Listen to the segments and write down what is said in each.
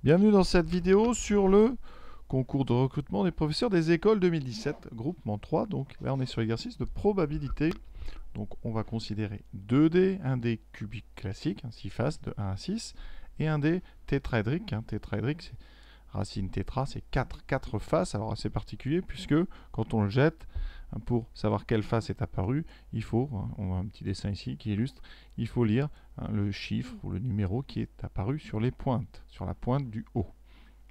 Bienvenue dans cette vidéo sur le concours de recrutement des professeurs des écoles 2017, groupement 3. Donc là, on est sur l'exercice de probabilité. Donc on va considérer 2 dés, un dé cubique classique, 6 faces de 1 à 6, et un dé tétraédrique. Tétraédrique, c'est racine tétra, c'est 4 faces. Alors c'est particulier puisque quand on le jette, pour savoir quelle face est apparue, il faut, on a un petit dessin ici qui illustre, il faut lire le chiffre ou le numéro qui est apparu sur les pointes, sur la pointe du haut.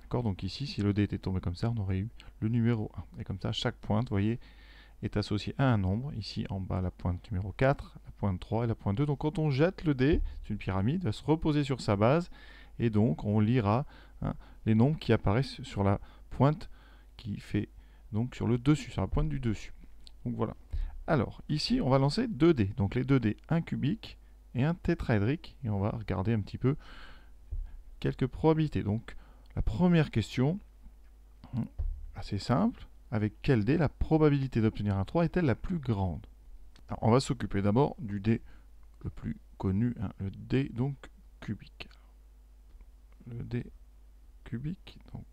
D'accord. Donc ici, si le dé était tombé comme ça, on aurait eu le numéro 1. Et comme ça, chaque pointe, vous voyez, est associée à un nombre. Ici, en bas, la pointe numéro 4, la pointe 3 et la pointe 2. Donc quand on jette le dé, c'est une pyramide, va se reposer sur sa base, et donc on lira les nombres qui apparaissent sur la pointe qui fait, donc sur le dessus, sur la pointe du dessus. Donc voilà. Alors, ici, on va lancer 2 dés. Donc les 2 dés, un cubique et un tétraédrique. Et on va regarder un petit peu quelques probabilités. Donc, la première question, assez simple. Avec quel dé la probabilité d'obtenir un 3 est-elle la plus grande? Alors, on va s'occuper d'abord du dé le plus connu, le dé donc cubique. Le dé cubique, donc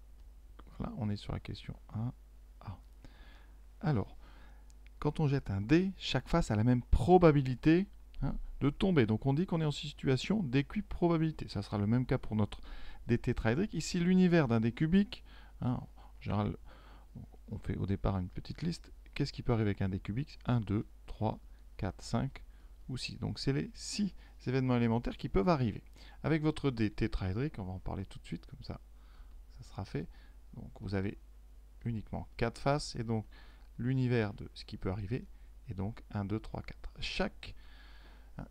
voilà, on est sur la question 1A. Alors, quand on jette un dé, chaque face a la même probabilité de tomber. Donc on dit qu'on est en situation d'équiprobabilité. Ça sera le même cas pour notre dé tétraédrique. Ici, l'univers d'un dé cubique, en général, on fait au départ une petite liste. Qu'est-ce qui peut arriver avec un dé cubique? 1, 2, 3, 4, 5 ou 6. Donc c'est les 6 événements élémentaires qui peuvent arriver. Avec votre dé tétraédrique, on va en parler tout de suite, comme ça sera fait. Donc vous avez uniquement 4 faces, et donc l'univers de ce qui peut arriver est donc 1, 2, 3, 4.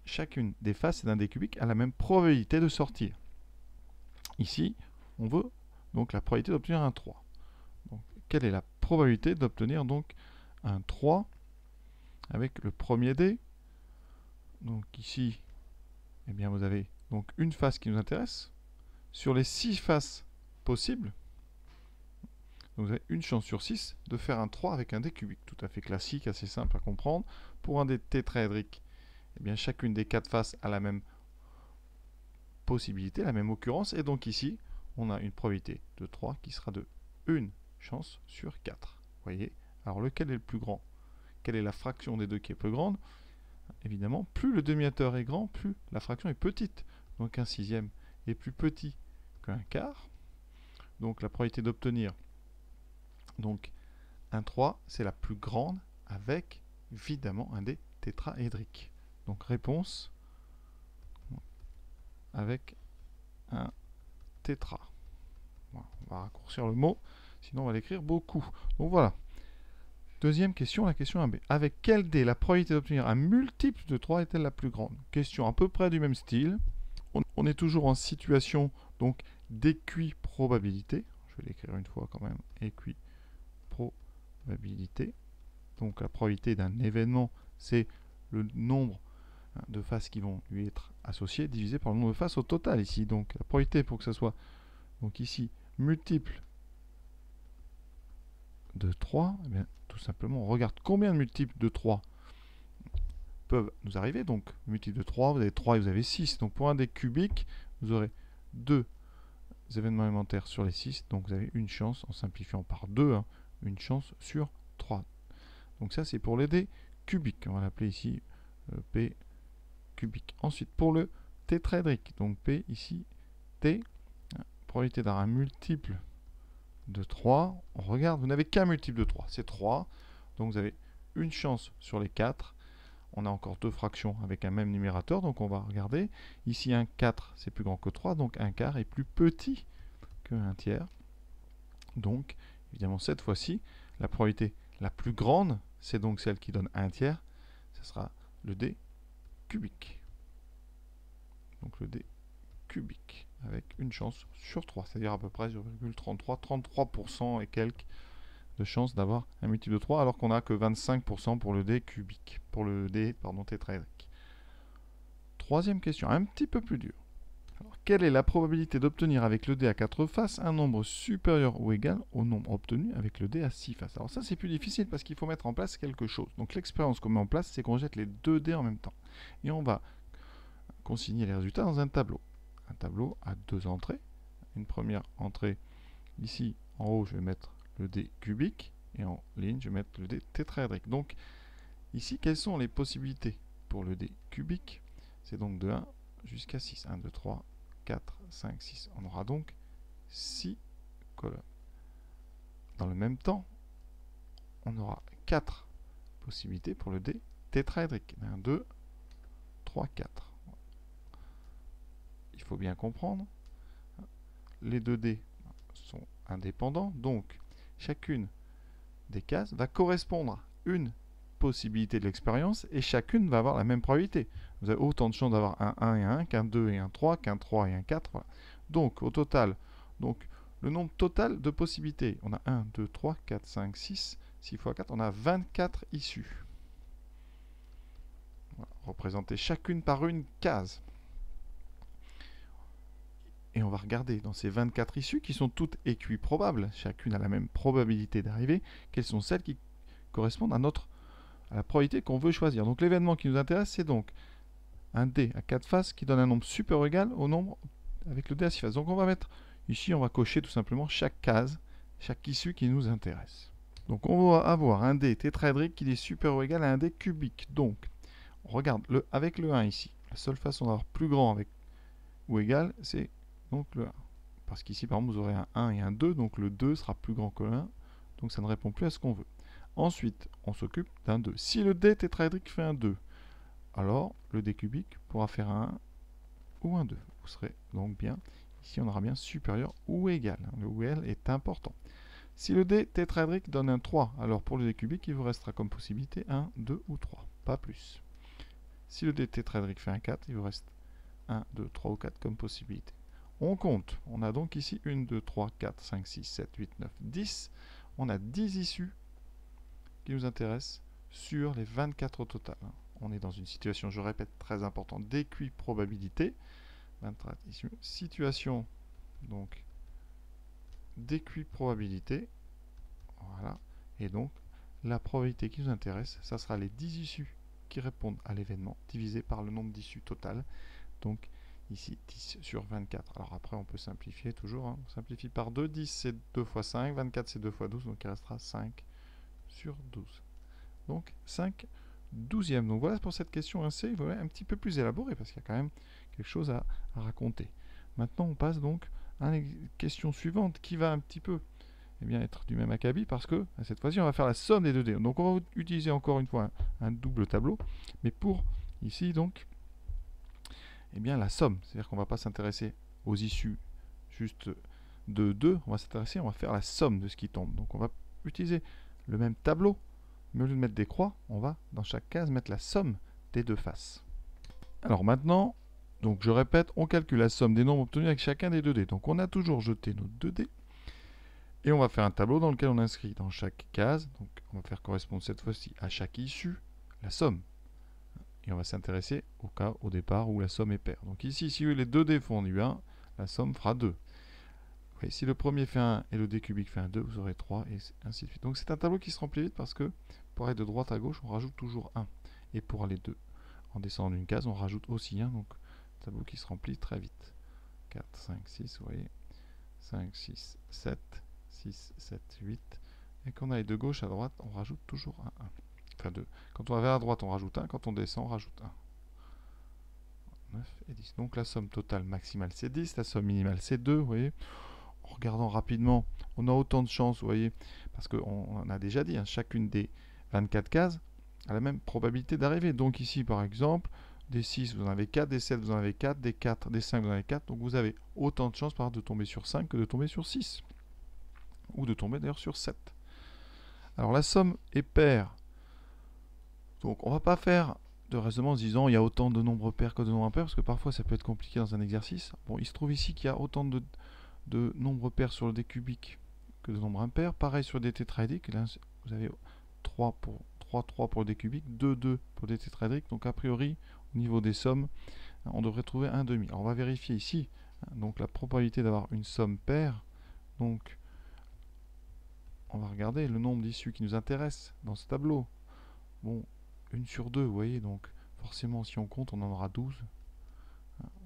Chacune des faces d'un dé cubique a la même probabilité de sortir. Ici, on veut donc la probabilité d'obtenir un 3. Donc, quelle est la probabilité d'obtenir donc un 3 avec le premier dé? Donc ici, eh bien, vous avez donc une face qui nous intéresse. Sur les 6 faces possibles, donc vous avez une chance sur 6 de faire un 3 avec un dé cubique. Tout à fait classique, assez simple à comprendre. Pour un dé tétraédrique, eh bien, chacune des 4 faces a la même possibilité, la même occurrence. Et donc ici, on a une probabilité de 3 qui sera de 1 chance sur 4. Vous voyez? Alors lequel est le plus grand? Quelle est la fraction des deux qui est plus grande? Évidemment, plus le demi-terre est grand, plus la fraction est petite. Donc un sixième est plus petit qu'un quart. Donc la probabilité d'obtenir donc un 3, c'est la plus grande avec évidemment un dé tétraédrique. Donc réponse avec un tétra. Voilà, on va raccourcir le mot, sinon on va l'écrire beaucoup. Donc voilà. Deuxième question, la question 1B. Avec quel dé la probabilité d'obtenir un multiple de 3 est-elle la plus grande? Question à peu près du même style. On est toujours en situation donc d'équiprobabilité. Je vais l'écrire une fois quand même. Équiprobabilité. Donc la probabilité d'un événement, c'est le nombre de faces qui vont lui être associées divisé par le nombre de faces au total ici. Donc la probabilité pour que ça soit donc ici multiple de 3, eh bien, tout simplement, on regarde combien de multiples de 3 peuvent nous arriver. Donc, multiple de 3, vous avez 3 et vous avez 6. Donc, pour un dé cubique, vous aurez 2 événements élémentaires sur les 6. Donc, vous avez une chance, en simplifiant par 2, une chance sur 3. Donc, ça, c'est pour les dés cubiques. On va l'appeler ici P cubique. Ensuite, pour le tétraédrique, donc P ici, T, probabilité d'avoir un multiple de 3, on regarde, vous n'avez qu'un multiple de 3, c'est 3, donc vous avez une chance sur les 4, on a encore deux fractions avec un même numérateur, donc on va regarder, ici un 4 c'est plus grand que 3, donc un quart est plus petit que un tiers, donc évidemment cette fois-ci, la probabilité la plus grande, c'est donc celle qui donne un tiers, ce sera le dé cubique, donc le dé cubique, avec une chance sur 3, c'est-à-dire à peu près 0,33% et quelques de chance d'avoir un multiple de 3, alors qu'on n'a que 25% pour le dé cubique, pour le dé tétraédrique. Troisième question, un petit peu plus dur. Alors, quelle est la probabilité d'obtenir avec le dé à 4 faces un nombre supérieur ou égal au nombre obtenu avec le dé à 6 faces? Alors ça c'est plus difficile parce qu'il faut mettre en place quelque chose. Donc l'expérience qu'on met en place, c'est qu'on jette les deux dés en même temps. Et on va consigner les résultats dans un tableau. Un tableau à deux entrées une première entrée. Ici, en haut, je vais mettre le dé cubique. Et en ligne, je vais mettre le dé tétraédrique. Donc, ici, quelles sont les possibilités pour le dé cubique? C'est donc de 1 jusqu'à 6. 1, 2, 3, 4, 5, 6. On aura donc 6 colonnes. Dans le même temps, on aura 4 possibilités pour le dé tétraédrique. 1, 2, 3, 4. Il faut bien comprendre, les 2 dés sont indépendants, donc chacune des cases va correspondre à une possibilité de l'expérience et chacune va avoir la même probabilité. Vous avez autant de chances d'avoir un 1 et un 1 qu'un 2 et un 3, qu'un 3 et un 4. Voilà. Donc au total, donc, le nombre total de possibilités, on a 1, 2, 3, 4, 5, 6, 6 fois 4, on a 24 issues. Voilà, représentées chacune par une case. Et on va regarder dans ces 24 issues qui sont toutes équiprobables, chacune a la même probabilité d'arriver, quelles sont celles qui correspondent à la probabilité qu'on veut choisir. Donc l'événement qui nous intéresse, c'est donc un dé à 4 faces qui donne un nombre super égal au nombre avec le dé à 6 faces. Donc on va mettre ici, on va cocher tout simplement chaque case, chaque issue qui nous intéresse. Donc on va avoir un dé tétraédrique qui est super ou égal à un dé cubique. Donc on regarde avec le 1 ici. La seule façon d'avoir plus grand avec ou égal, c'est donc le 1. Parce qu'ici, par exemple, vous aurez un 1 et un 2, donc le 2 sera plus grand que le 1, donc ça ne répond plus à ce qu'on veut. Ensuite, on s'occupe d'un 2. Si le dé tétraédrique fait un 2, alors le dé cubique pourra faire un 1 ou un 2. Vous serez donc bien, ici on aura bien supérieur ou égal. Le ou égal est important. Si le dé tétraédrique donne un 3, alors pour le dé cubique, il vous restera comme possibilité 1, 2 ou 3, pas plus. Si le dé tétraédrique fait un 4, il vous reste 1, 2, 3 ou 4 comme possibilité. On compte. On a donc ici 1, 2, 3, 4, 5, 6, 7, 8, 9, 10. On a 10 issues qui nous intéressent sur les 24 au total. On est dans une situation, je répète, très importante d'équiprobabilité. 24 issues. Situation donc d'équiprobabilité. Voilà. Et donc, la probabilité qui nous intéresse, ça sera les 10 issues qui répondent à l'événement divisé par le nombre d'issues totales. Donc, ici, 10 sur 24. Alors après, on peut simplifier toujours. On simplifie par 2. 10, c'est 2 fois 5. 24, c'est 2 fois 12. Donc, il restera 5 sur 12. Donc, 5 douzièmes. Donc, voilà pour cette question 1C. Voilà, un petit peu plus élaborée parce qu'il y a quand même quelque chose à raconter. Maintenant, on passe donc à la question suivante qui va un petit peu être du même acabit parce que cette fois-ci, on va faire la somme des 2 dés. Donc, on va utiliser encore une fois un double tableau. Mais pour ici, donc, la somme, c'est-à-dire qu'on ne va pas s'intéresser aux issues juste de 2, on va faire la somme de ce qui tombe. Donc on va utiliser le même tableau, mais au lieu de mettre des croix, on va dans chaque case mettre la somme des deux faces. Alors maintenant, donc je répète, on calcule la somme des nombres obtenus avec chacun des 2 dés. Donc on a toujours jeté nos 2 dés, et on va faire un tableau dans lequel on inscrit dans chaque case, donc on va faire correspondre cette fois-ci à chaque issue la somme. Et on va s'intéresser au cas au départ où la somme est paire. Donc ici, si les 2 dés font du 1, la somme fera 2. Et si le premier fait 1 et le dé cubique fait un 2, vous aurez 3 et ainsi de suite. Donc c'est un tableau qui se remplit vite parce que pour aller de droite à gauche, on rajoute toujours 1. Et pour aller en descendant d'une case, on rajoute aussi 1. Donc tableau qui se remplit très vite. 4, 5, 6, vous voyez. 5, 6, 7, 6, 7, 8. Et quand on aille de gauche à droite, on rajoute toujours un 1. Enfin 2. Quand on va vers la droite, on rajoute 1. Quand on descend, on rajoute 1. 9 et 10. Donc la somme totale maximale, c'est 10. La somme minimale, c'est 2. Vous voyez. En regardant rapidement, on a autant de chances, vous voyez, parce qu'on a déjà dit, chacune des 24 cases a la même probabilité d'arriver. Donc ici, par exemple, des 6, vous en avez 4. Des 7, vous en avez 4. Des 4, des 5, vous en avez 4. Donc vous avez autant de chances, par exemple, de tomber sur 5 que de tomber sur 6. Ou de tomber d'ailleurs sur 7. Alors la somme est paire. Donc on ne va pas faire de raisonnement en se disant il y a autant de nombres pairs que de nombres impairs, parce que parfois ça peut être compliqué dans un exercice. Bon, il se trouve ici qu'il y a autant de nombres pairs sur le dé cubique que de nombres impairs. Pareil sur le dé tétraédrique. Là, vous avez 3 pour le dé cubique, 2 pour le dé tétraédrique. Donc a priori, au niveau des sommes, on devrait trouver un demi. Alors on va vérifier ici. Donc la probabilité d'avoir une somme paire. Donc on va regarder le nombre d'issues qui nous intéresse dans ce tableau. Bon, 1 sur 2, vous voyez, donc forcément si on compte, on en aura 12.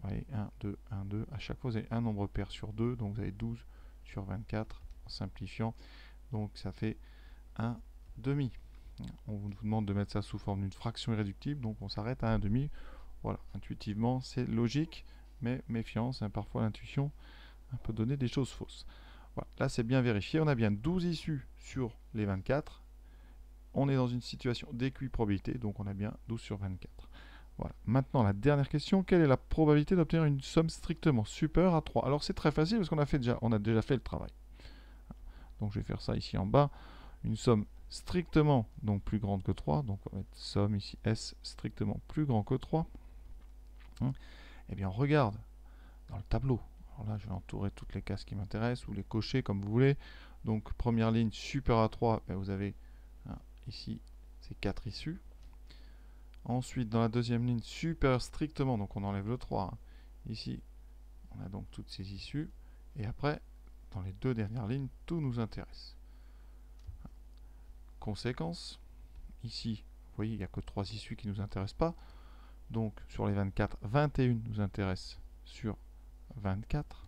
Vous voyez, 1, 2, 1, 2. À chaque fois, vous avez un nombre pair sur 2. Donc, vous avez 12 sur 24 en simplifiant. Donc, ça fait 1 demi. On vous demande de mettre ça sous forme d'une fraction irréductible. Donc, on s'arrête à 1 demi. Voilà, intuitivement, c'est logique. Mais méfiance, hein, parfois l'intuition peut donner des choses fausses. Voilà, là, c'est bien vérifié. On a bien 12 issues sur les 24. On est dans une situation d'équiprobabilité. Donc, on a bien 12 sur 24. Voilà. Maintenant, la dernière question, quelle est la probabilité d'obtenir une somme strictement supérieure à 3? Alors, c'est très facile parce qu'on a déjà fait le travail. Donc, je vais faire ça ici en bas. Une somme strictement donc plus grande que 3. Donc, on va mettre somme ici S strictement plus grand que 3. Eh bien, on regarde dans le tableau. Alors là, je vais entourer toutes les cases qui m'intéressent ou les cocher comme vous voulez. Donc, première ligne supérieure à 3, ben, vous avez ici ces 4 issues. Ensuite, dans la deuxième ligne supérieure strictement, donc on enlève le 3. Ici, on a donc toutes ces issues. Et après, dans les deux dernières lignes, tout nous intéresse. Conséquence, ici, vous voyez, il n'y a que 3 issues qui ne nous intéressent pas. Donc, sur les 24, 21 nous intéresse sur 24.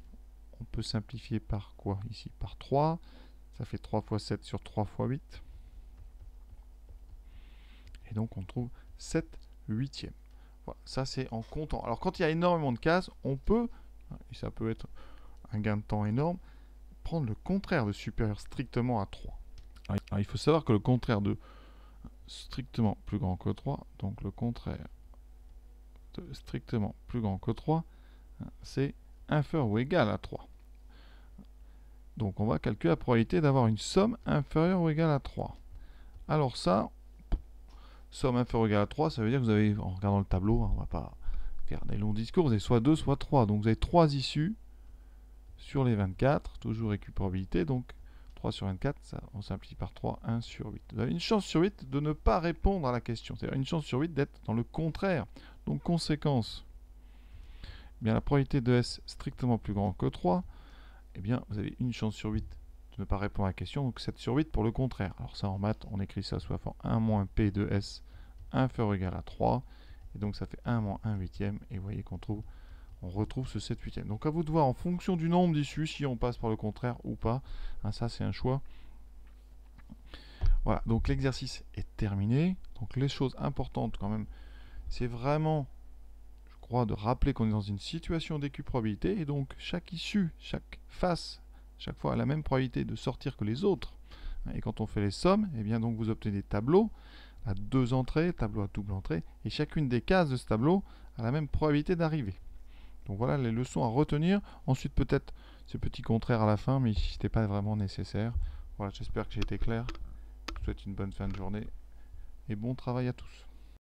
On peut simplifier par quoi ici? Par 3. Ça fait 3 fois 7 sur 3 fois 8. Et donc, on trouve 7 huitièmes. Voilà, ça c'est en comptant. Alors quand il y a énormément de cases, on peut, et ça peut être un gain de temps énorme, prendre le contraire de supérieur strictement à 3. Alors, il faut savoir que le contraire de strictement plus grand que 3, donc le contraire de strictement plus grand que 3, c'est inférieur ou égal à 3. Donc on va calculer la probabilité d'avoir une somme inférieure ou égale à 3. Alors ça, somme inférieure ou égale à 3, ça veut dire que vous avez, en regardant le tableau, on ne va pas faire des longs discours, vous avez soit 2, soit 3. Donc vous avez 3 issues sur les 24, toujours équiprobabilité, donc 3 sur 24, ça, on simplifie par 3, 1 sur 8. Vous avez une chance sur 8 de ne pas répondre à la question, c'est-à-dire une chance sur 8 d'être dans le contraire. Donc conséquence, eh bien, la probabilité de S strictement plus grand que 3, eh bien, vous avez une chance sur 8 de ne pas répondre à la question, donc 7 sur 8 pour le contraire. Alors ça, en maths, on écrit ça sous la forme 1 moins P de S inférieur ou égal à 3, et donc ça fait 1 moins 1 huitième, et vous voyez qu'on retrouve ce 7 huitième. Donc à vous de voir en fonction du nombre d'issues si on passe par le contraire ou pas. Hein, ça, c'est un choix. Voilà, donc l'exercice est terminé. Donc les choses importantes quand même, c'est vraiment, je crois, de rappeler qu'on est dans une situation d'équiprobabilité, et donc chaque issue, chaque face, chaque fois a la même probabilité de sortir que les autres. Et quand on fait les sommes, eh bien donc vous obtenez des tableaux à 2 entrées, tableau à double entrée, et chacune des cases de ce tableau a la même probabilité d'arriver. Donc voilà les leçons à retenir. Ensuite peut-être ce petit contraire à la fin, mais ici c'était pas vraiment nécessaire. Voilà, j'espère que j'ai été clair. Je vous souhaite une bonne fin de journée et bon travail à tous.